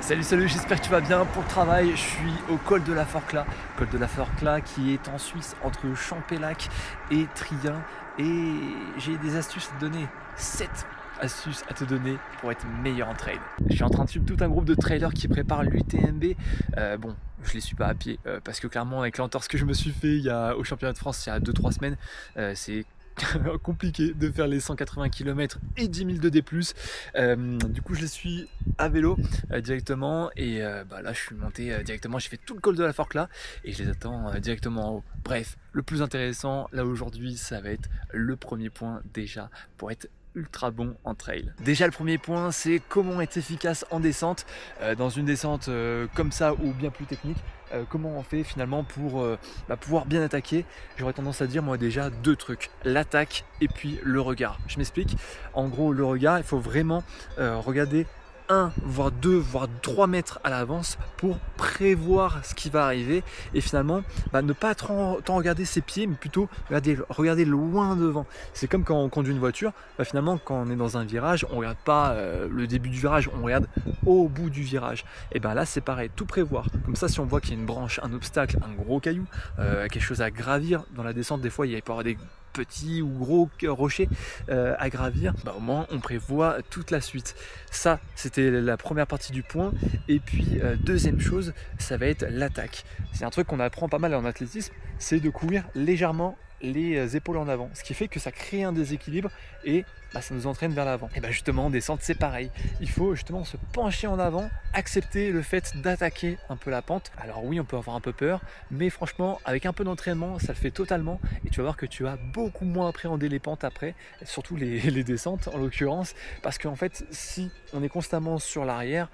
Salut, j'espère que tu vas bien. Pour le travail, je suis au col de la Forclaz. Col de la Forclaz qui est en Suisse entre Champellac et Trien. Et j'ai des astuces à te donner, 7 astuces à te donner pour être meilleur en trail. Je suis en train de suivre tout un groupe de trailers qui préparent l'UTMB. Bon, je les suis pas à pied parce que clairement avec l'entorse que je me suis fait au championnat de France il y a 2-3 semaines, c'est compliqué de faire les 180 km et 10 000 de D+. Du coup je les suis à vélo directement et là je suis monté directement, j'ai fait tout le col de la Forclaz et je les attends directement en haut. Bref, le plus intéressant là aujourd'hui, ça va être le premier point déjà pour être ultra bon en trail. Déjà le premier point, c'est comment être efficace en descente, dans une descente comme ça ou bien plus technique. Comment on fait finalement pour pouvoir bien attaquer. J'aurais tendance à dire moi déjà 2 trucs, l'attaque et puis le regard. Je m'explique. En gros le regard, il faut vraiment regarder 1 voire 2 voire 3 mètres à l'avance pour prévoir ce qui va arriver et finalement ne pas tant regarder ses pieds mais plutôt regarder loin devant. C'est comme quand on conduit une voiture, finalement quand on est dans un virage, on ne regarde pas le début du virage, on regarde au bout du virage. Et là c'est pareil, tout prévoir. Comme ça si on voit qu'il y a une branche, un obstacle, un gros caillou, quelque chose à gravir dans la descente, des fois il peut y avoir des petits ou gros rochers à gravir, au moins on prévoit toute la suite. Ça c'était la première partie du point. Et puis deuxième chose, ça va être l'attaque. C'est un truc qu'on apprend pas mal en athlétisme, c'est de courir légèrement les épaules en avant, ce qui fait que ça crée un déséquilibre et ça nous entraîne vers l'avant. Et justement en descente c'est pareil, il faut justement se pencher en avant, accepter le fait d'attaquer un peu la pente. Alors oui, on peut avoir un peu peur, mais franchement avec un peu d'entraînement ça le fait totalement et tu vas voir que tu vas beaucoup moins appréhender les pentes après, surtout les descentes en l'occurrence, parce qu'en fait si on est constamment sur l'arrière,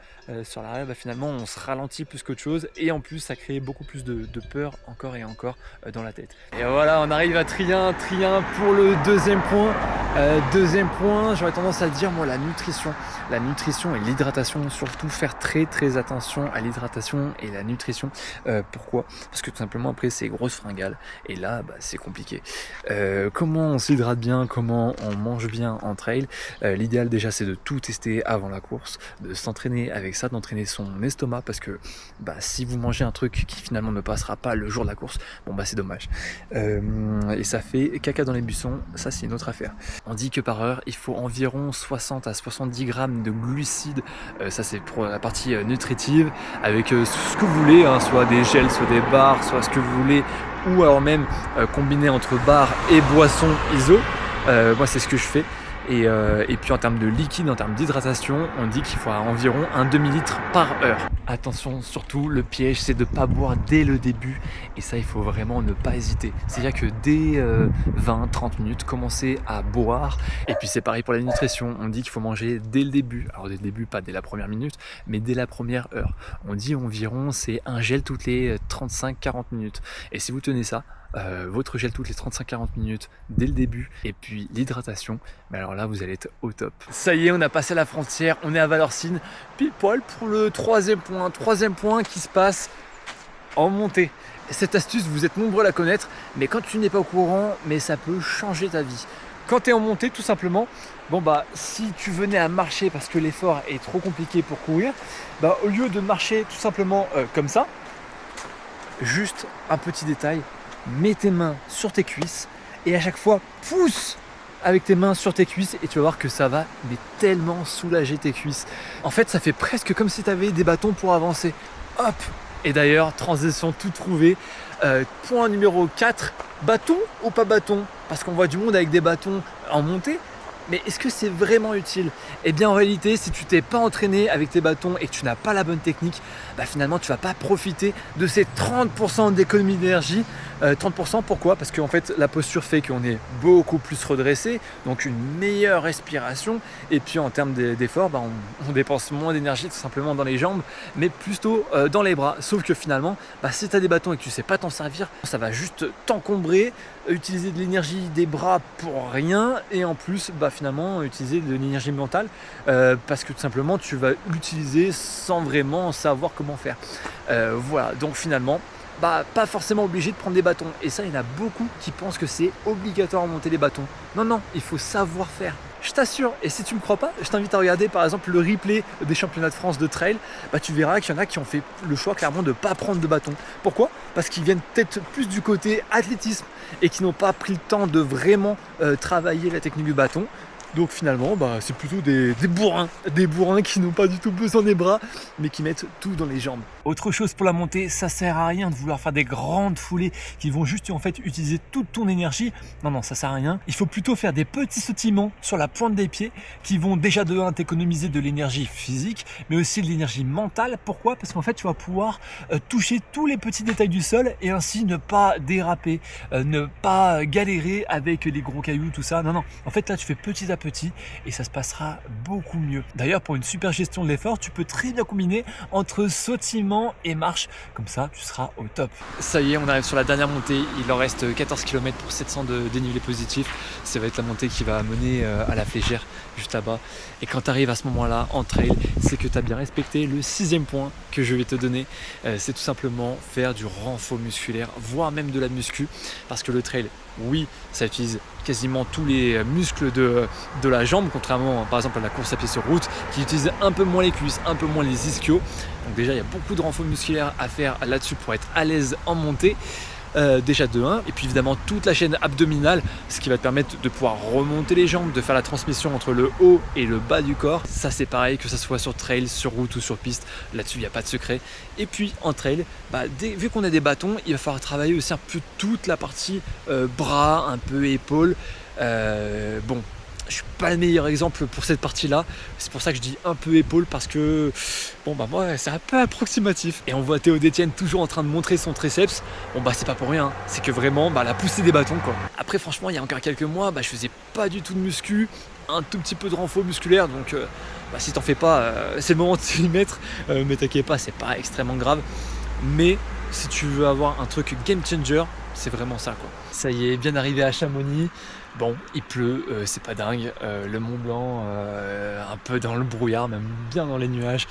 finalement on se ralentit plus qu'autre chose et en plus ça crée beaucoup plus de peur encore et encore dans la tête. Et voilà, on arrive à Trien pour le deuxième point. Deuxième point, j'aurais tendance à dire moi la nutrition et l'hydratation, surtout faire très attention à l'hydratation et la nutrition. Pourquoi? Parce que tout simplement après c'est grosse fringale et là c'est compliqué. Comment on s'hydrate bien, comment on mange bien en trail? L'idéal déjà c'est de tout tester avant la course, de s'entraîner avec ça, d'entraîner son estomac, parce que si vous mangez un truc qui finalement ne passera pas le jour de la course, c'est dommage. Et ça fait caca dans les buissons, ça c'est une autre affaire. On dit que par heure il faut environ 60 à 70 grammes de glucides, ça c'est pour la partie nutritive, avec ce que vous voulez, soit des gels, soit des bars, soit ce que vous voulez, ou alors même combiner entre bars et boissons ISO. Moi c'est ce que je fais. Et puis en termes de liquide, en termes d'hydratation, on dit qu'il faut environ un demi-litre par heure. Attention, surtout le piège c'est de ne pas boire dès le début, et ça il faut vraiment ne pas hésiter. C'est-à-dire que dès 20-30 minutes, commencer à boire. Et puis c'est pareil pour la nutrition, on dit qu'il faut manger dès le début. Alors dès le début, pas dès la première minute, mais dès la première heure. On dit environ c'est un gel toutes les 35-40 minutes. Et si vous tenez ça, votre gel toutes les 35-40 minutes dès le début et puis l'hydratation, mais alors là vous allez être au top. Ça y est, on a passé la frontière, on est à Valorcine, pile poil pour le troisième point qui se passe en montée. Cette astuce, vous êtes nombreux à la connaître, mais quand tu n'es pas au courant, mais ça peut changer ta vie. Quand tu es en montée, tout simplement, si tu venais à marcher parce que l'effort est trop compliqué pour courir, au lieu de marcher tout simplement comme ça, juste un petit détail, mets tes mains sur tes cuisses et à chaque fois pousse avec tes mains sur tes cuisses et tu vas voir que ça va tellement soulager tes cuisses. En fait ça fait presque comme si tu avais des bâtons pour avancer. Hop! Et d'ailleurs, transition tout trouvée. Point numéro 4, bâton ou pas bâton? Parce qu'on voit du monde avec des bâtons en montée. Mais est-ce que c'est vraiment utile? Eh bien en réalité, si tu t'es pas entraîné avec tes bâtons et que tu n'as pas la bonne technique, finalement tu vas pas profiter de ces 30% d'économie d'énergie. 30%, pourquoi? Parce qu'en fait la posture fait qu'on est beaucoup plus redressé, donc une meilleure respiration, et puis en termes d'effort, on dépense moins d'énergie tout simplement dans les jambes, mais plutôt dans les bras. Sauf que finalement, si tu as des bâtons et que tu sais pas t'en servir, ça va juste t'encombrer, utiliser de l'énergie des bras pour rien, et en plus finalement utiliser de l'énergie mentale parce que tout simplement tu vas l'utiliser sans vraiment savoir comment faire. Voilà, donc finalement pas forcément obligé de prendre des bâtons. Et ça, il y en a beaucoup qui pensent que c'est obligatoire de monter les bâtons. Non, il faut savoir faire. Je t'assure, et si tu me crois pas, je t'invite à regarder par exemple le replay des championnats de France de trail. Tu verras qu'il y en a qui ont fait le choix clairement de ne pas prendre de bâton. Pourquoi? Parce qu'ils viennent peut-être plus du côté athlétisme et qui n'ont pas pris le temps de vraiment travailler la technique du bâton. Donc finalement, c'est plutôt des bourrins qui n'ont pas du tout besoin des bras, mais qui mettent tout dans les jambes. Autre chose pour la montée, ça sert à rien de vouloir faire des grandes foulées qui vont juste en fait utiliser toute ton énergie. Non, ça sert à rien. Il faut plutôt faire des petits sautillements sur la pointe des pieds qui vont déjà de 1 t'économiser de l'énergie physique, mais aussi de l'énergie mentale. Pourquoi? Parce qu'en fait, tu vas pouvoir toucher tous les petits détails du sol et ainsi ne pas déraper, ne pas galérer avec les gros cailloux, tout ça. Non. En fait, là, tu fais petit à petit et ça se passera beaucoup mieux. D'ailleurs, pour une super gestion de l'effort, tu peux très bien combiner entre sautillement et marche. Comme ça, tu seras au top. Ça y est, on arrive sur la dernière montée. Il en reste 14 km pour 700 de dénivelé positif. Ça va être la montée qui va mener à la Flégère, juste là-bas. Et quand tu arrives à ce moment-là en trail, c'est que tu as bien respecté le 6e point que je vais te donner. C'est tout simplement faire du renfort musculaire, voire même de la muscu. Parce que le trail, oui, ça utilise quasiment tous les muscles de la jambe, contrairement par exemple à la course à pied sur route qui utilise un peu moins les cuisses, un peu moins les ischios. Donc déjà il y a beaucoup de renfort musculaire à faire là-dessus pour être à l'aise en montée. Déjà de 1, et puis évidemment toute la chaîne abdominale, ce qui va te permettre de pouvoir remonter les jambes, de faire la transmission entre le haut et le bas du corps. Ça c'est pareil, que ça soit sur trail, sur route ou sur piste, là-dessus il n'y a pas de secret. Et puis en trail, vu qu'on a des bâtons, il va falloir travailler aussi un peu toute la partie bras, un peu épaules. Bon, je suis pas le meilleur exemple pour cette partie-là. C'est pour ça que je dis un peu épaule, parce que moi c'est un peu approximatif. Et on voit Théo Détienne toujours en train de montrer son triceps. C'est pas pour rien. C'est que vraiment la poussée des bâtons quoi. Après franchement, il y a encore quelques mois, je faisais pas du tout de muscu, un tout petit peu de renfort musculaire. Donc si t'en fais pas, c'est le moment de t'y mettre. Mais t'inquiète pas, c'est pas extrêmement grave. Mais si tu veux avoir un truc game changer, c'est vraiment ça quoi. Ça y est, bien arrivé à Chamonix. Bon, il pleut, c'est pas dingue. Le Mont Blanc, un peu dans le brouillard, même bien dans les nuages.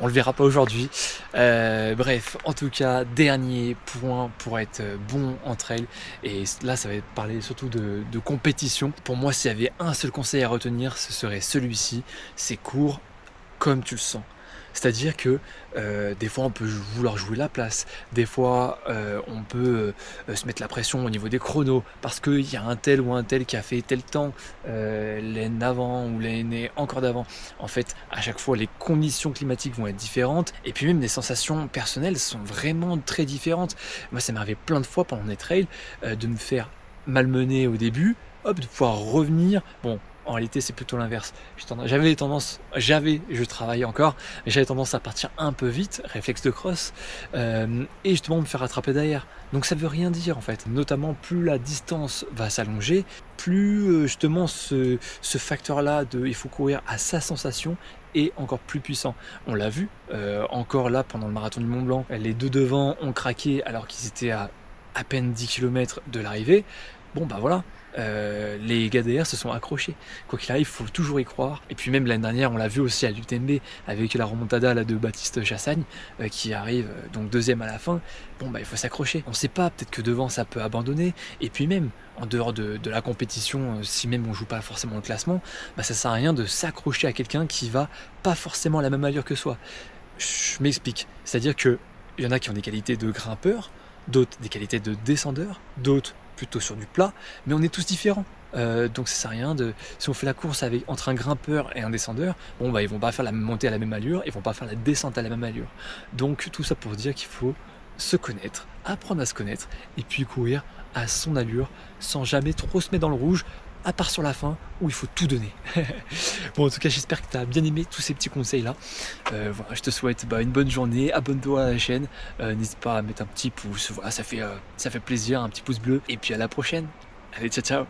On le verra pas aujourd'hui. Bref, en tout cas, dernier point pour être bon en trail. Et là, ça va parler surtout de compétition. Pour moi, s'il y avait un seul conseil à retenir, ce serait celui-ci. C'est cours comme tu le sens. C'est-à-dire que des fois on peut vouloir jouer la place, des fois on peut se mettre la pression au niveau des chronos parce qu'il y a un tel ou un tel qui a fait tel temps l'année d'avant ou l'année encore d'avant. En fait, à chaque fois les conditions climatiques vont être différentes et puis même les sensations personnelles sont vraiment très différentes. Moi ça m'est arrivé plein de fois pendant les trails de me faire malmener au début, de pouvoir revenir. Bon, en réalité, c'est plutôt l'inverse. Je travaille encore, mais j'avais tendance à partir un peu vite, réflexe de crosse, et justement me faire attraper derrière. Donc ça veut rien dire en fait. Notamment, plus la distance va s'allonger, plus justement ce facteur-là de il faut courir à sa sensation est encore plus puissant. On l'a vu encore là pendant le marathon du Mont Blanc. Les deux devant ont craqué alors qu'ils étaient à peine 10 km de l'arrivée. Voilà. Les gars derrière se sont accrochés. Quoi qu'il arrive, il faut toujours y croire. Et puis même l'année dernière, on l'a vu aussi à l'UTMB avec la remontada là, de Baptiste Chassagne qui arrive donc 2e à la fin. Il faut s'accrocher. On ne sait pas, peut-être que devant ça peut abandonner. Et puis même en dehors de la compétition, si même on joue pas forcément le classement, ça sert à rien de s'accrocher à quelqu'un qui va pas forcément à la même allure que soi. Je m'explique. C'est-à-dire que il y en a qui ont des qualités de grimpeur, d'autres des qualités de descendeur, d'autres plutôt sur du plat, mais on est tous différents. Donc ça sert à rien si on fait la course entre un grimpeur et un descendeur, ils vont pas faire la montée à la même allure, ils vont pas faire la descente à la même allure. Donc tout ça pour dire qu'il faut se connaître, apprendre à se connaître, et puis courir à son allure, sans jamais trop se mettre dans le rouge, à part sur la fin où il faut tout donner. En tout cas, j'espère que tu as bien aimé tous ces petits conseils là. Je te souhaite une bonne journée, abonne-toi à la chaîne, n'hésite pas à mettre un petit pouce, ça fait plaisir, un petit pouce bleu, et puis à la prochaine. Allez, ciao ciao.